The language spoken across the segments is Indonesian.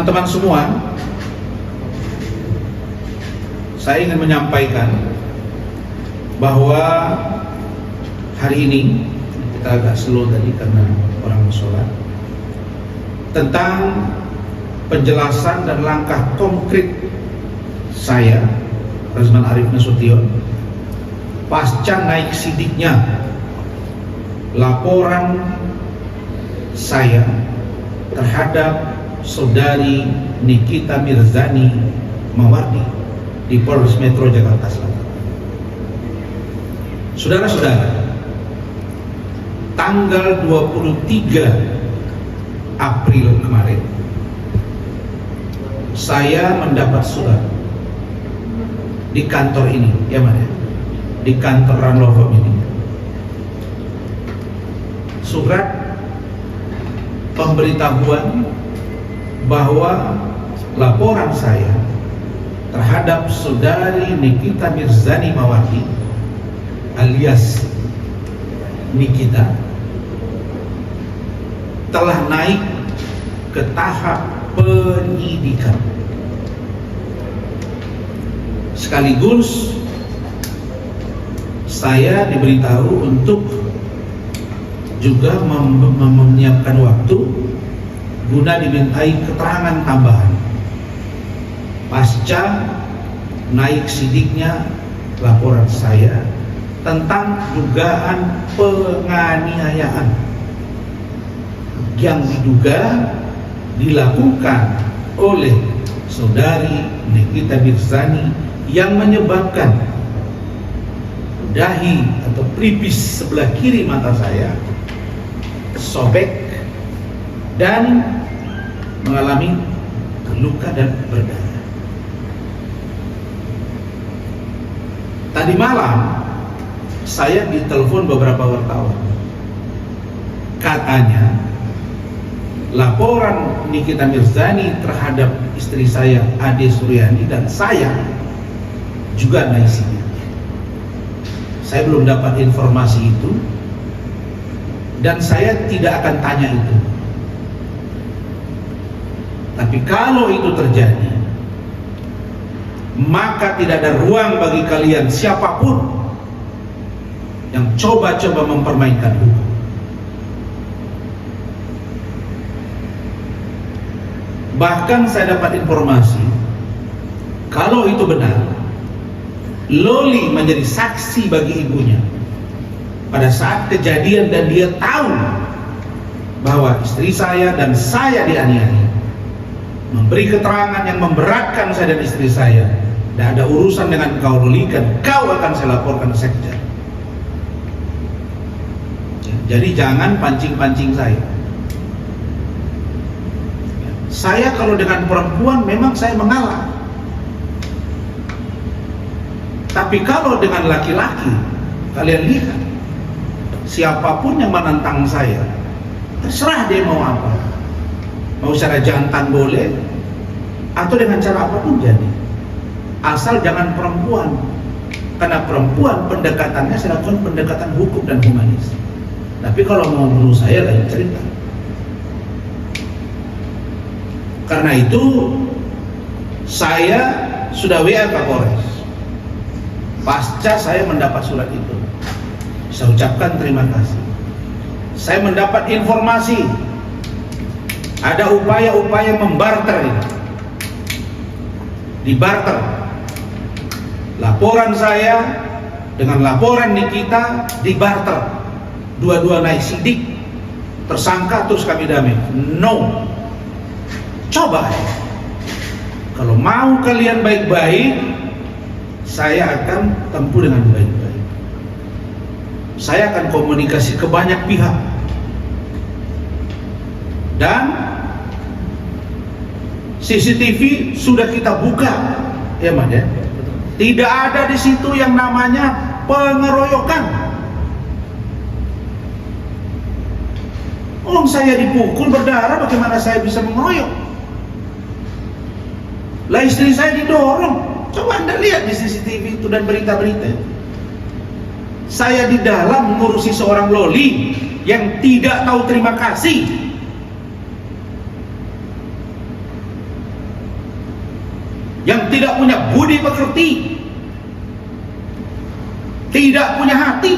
Teman-teman semua, saya ingin menyampaikan bahwa hari ini kita agak slow tadi karena orang sholat, tentang penjelasan dan langkah konkret saya, Razman Arif Nasution, pasca naik sidiknya laporan saya terhadap saudari Nikita Mirzani Mawardi di Polres Metro Jakarta Selatan. Saudara-saudara, tanggal 23 April kemarin saya mendapat surat di kantor ini, ya mana? Di kantor Ranlofom ini. Surat pemberitahuan bahwa laporan saya terhadap saudari Nikita Mirzani Mawardi alias Nikita telah naik ke tahap penyidikan. Sekaligus saya diberitahu untuk juga menyiapkan waktu guna dimintai keterangan tambahan pasca naik sidiknya laporan saya tentang dugaan penganiayaan yang diduga dilakukan oleh saudari Nikita Mirzani yang menyebabkan dahi atau pelipis sebelah kiri mata saya sobek dan mengalami luka dan berdarah. Tadi malam saya ditelepon beberapa wartawan. Katanya laporan Nikita Mirzani terhadap istri saya Ade Suryani dan saya juga naik sidik. Saya belum dapat informasi itu dan saya tidak akan tanya itu. Tapi kalau itu terjadi, maka tidak ada ruang bagi kalian siapapun yang coba-coba mempermainkan hukum. Bahkan saya dapat informasi, kalau itu benar, Loli menjadi saksi bagi ibunya pada saat kejadian dan dia tahu bahwa istri saya dan saya dianiaya, memberi keterangan yang memberatkan saya dan istri saya. Tidak ada urusan dengan kau Loli, kan kau akan saya laporkan ke sekda. Jadi jangan pancing-pancing saya. Saya kalau dengan perempuan memang saya mengalah. Tapi kalau dengan laki-laki, kalian lihat, siapapun yang menentang saya, terserah dia mau apa. Mau secara jantan boleh, atau dengan cara apapun jadi. Asal jangan perempuan. Karena perempuan pendekatannya saya lakukan pendekatan hukum dan humanis. Tapi kalau mau bunuh saya lain cerita. Karena itu saya sudah WA Kapolres. Pasca saya mendapat surat itu, saya ucapkan terima kasih. Saya mendapat informasi ada upaya-upaya membarter ini. Dibarter laporan saya dengan laporan Nikita, dibarter. Dua-dua naik sidik, tersangka terus kami damai. No. Coba kalau mau kalian baik-baik, saya akan tempuh dengan baik-baik. Saya akan komunikasi ke banyak pihak. Dan CCTV sudah kita buka, ya Mas ya. Tidak ada di situ yang namanya pengeroyokan. Saya dipukul berdarah, bagaimana saya bisa mengeroyok? Lah istri saya didorong. Coba Anda lihat di CCTV itu dan berita-berita. Saya di dalam mengurusi seorang Loli yang tidak tahu terima kasih. yang tidak punya budi pekerti, tidak punya hati.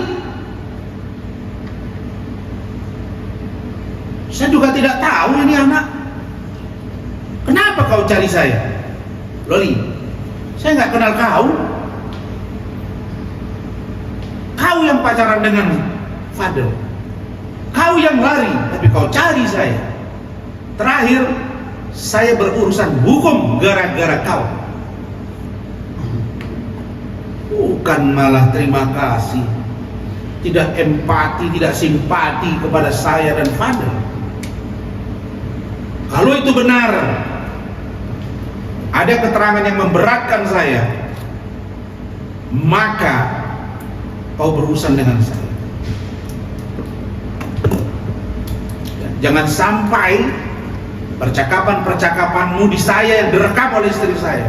Saya juga tidak tahu ini anak. Kenapa kau cari saya? Loli, saya nggak kenal kau. Kau yang pacaran dengan Fadel. Kau yang lari, tapi kau cari saya. Terakhir, saya berurusan hukum gara-gara kau. Bukan malah terima kasih, tidak empati, tidak simpati kepada saya dan Fadel. Kalau itu benar, ada keterangan yang memberatkan saya, maka kau berurusan dengan saya. Jangan sampai percakapan-percakapanmu di saya yang direkam oleh istri saya.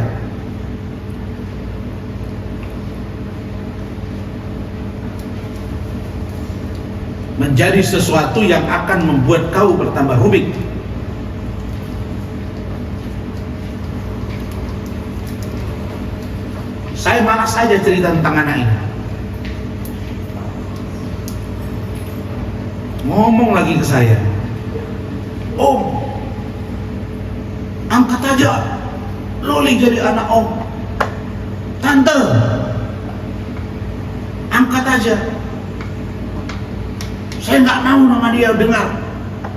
Menjadi sesuatu yang akan membuat kau bertambah rumit. Saya malas saja cerita tentang anak ini. Ngomong lagi ke saya, Om, angkat aja Loli jadi anak Om. Tante, angkat aja. Saya nggak mau nama dia dengar.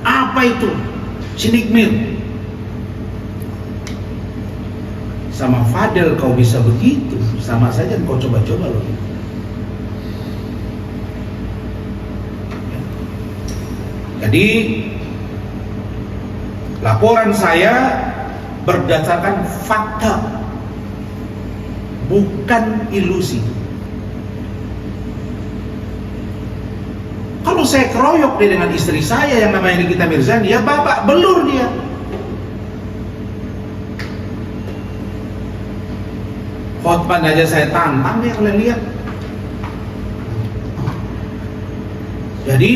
Apa itu? Sinikmir. Sama Fadel kau bisa begitu, sama saja kau coba-coba loh. Jadi laporan saya berdasarkan fakta, bukan ilusi. Kalau saya keroyok dia dengan istri saya yang namanya Nikita Mirzani, ya babak belur dia. Hotman aja saya tantang dia, kalian lihat. Jadi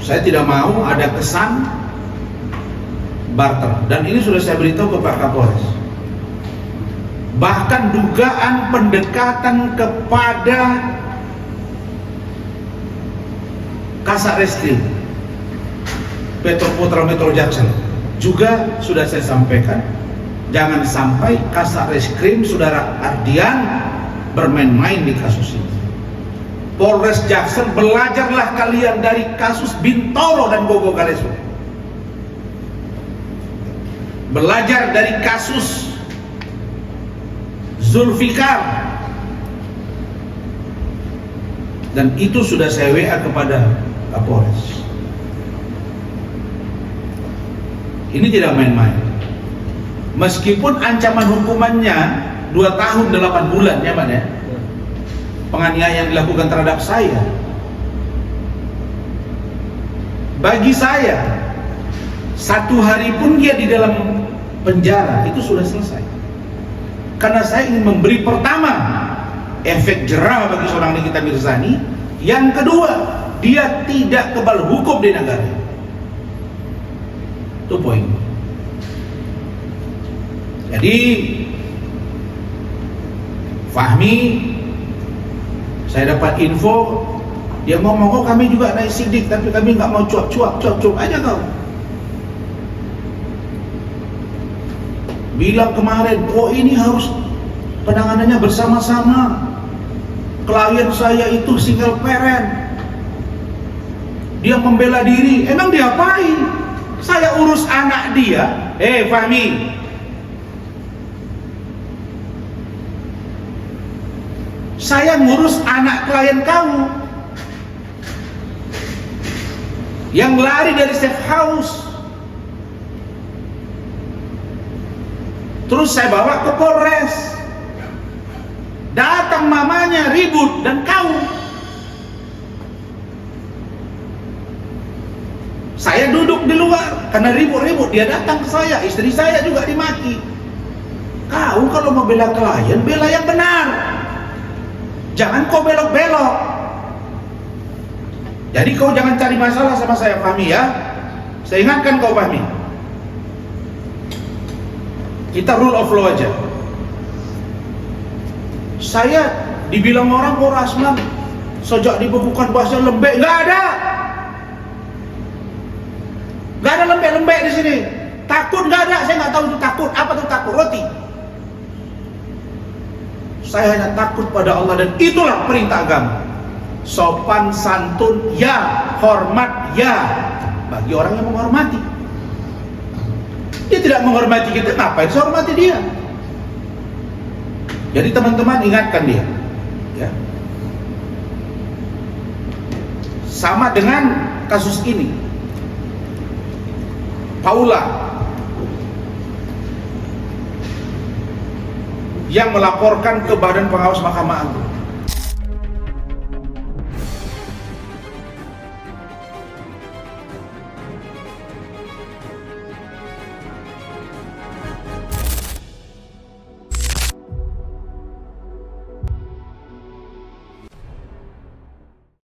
saya tidak mau ada kesan barter, dan ini sudah saya beritahu ke Pak Kapolres. Bahkan dugaan pendekatan kepada Kasat Reskrim Petro Putra Metro Jaksel juga sudah saya sampaikan. Jangan sampai Kasat Reskrim Saudara Ardian bermain-main di kasus ini. Polres Jaksel, belajarlah kalian dari kasus Bintoro dan Gogo Galeso. Belajar dari kasus Zulfikar. Dan itu sudah saya WA kepada Kapolres. Ini tidak main-main. Meskipun ancaman hukumannya 2 tahun 8 bulan ya Pak ya, penganiayaan yang dilakukan terhadap saya, bagi saya 1 hari pun dia di dalam penjara itu sudah selesai. Karena saya ingin memberi pertama efek jerah bagi seorang Nikita Mirzani, yang kedua dia tidak kebal hukum di negara. Itu poin. Jadi Fahmi, saya dapat info dia ngomong, oh kami juga naik sidik tapi kami nggak mau cuap-cuap aja kau. Bilang kemarin, oh ini harus penanganannya bersama-sama. Klien saya itu single parent, dia membela diri. Emang diapain? Saya urus anak dia. Fahmi, saya ngurus anak klien kamu yang lari dari safe house. Terus saya bawa ke Polres. Datang mamanya ribut dan kau. Saya duduk di luar karena ribut-ribut, dia datang ke saya, istri saya juga dimaki. Kau kalau mau bela klien, bela yang benar. Jangan kau belok-belok. Jadi kau jangan cari masalah sama saya, Fahmi ya. Saya ingatkan kau, Fahmi. Kita rule of law aja. Saya dibilang orang, oh Rasman sejak dibekukan bahasa lembek. Nggak ada. Nggak ada lembek-lembek di sini. Takut nggak ada. Saya nggak tahu itu takut. Apa tuh takut? Roti. Saya hanya takut pada Allah, dan itulah perintah agama. Sopan santun ya, hormat ya, bagi orang yang menghormati. Dia tidak menghormati kita, ngapain saya hormati dia? Jadi teman-teman ingatkan dia, ya. Sama dengan kasus ini, Paula yang melaporkan ke Badan Pengawas Mahkamah Agung.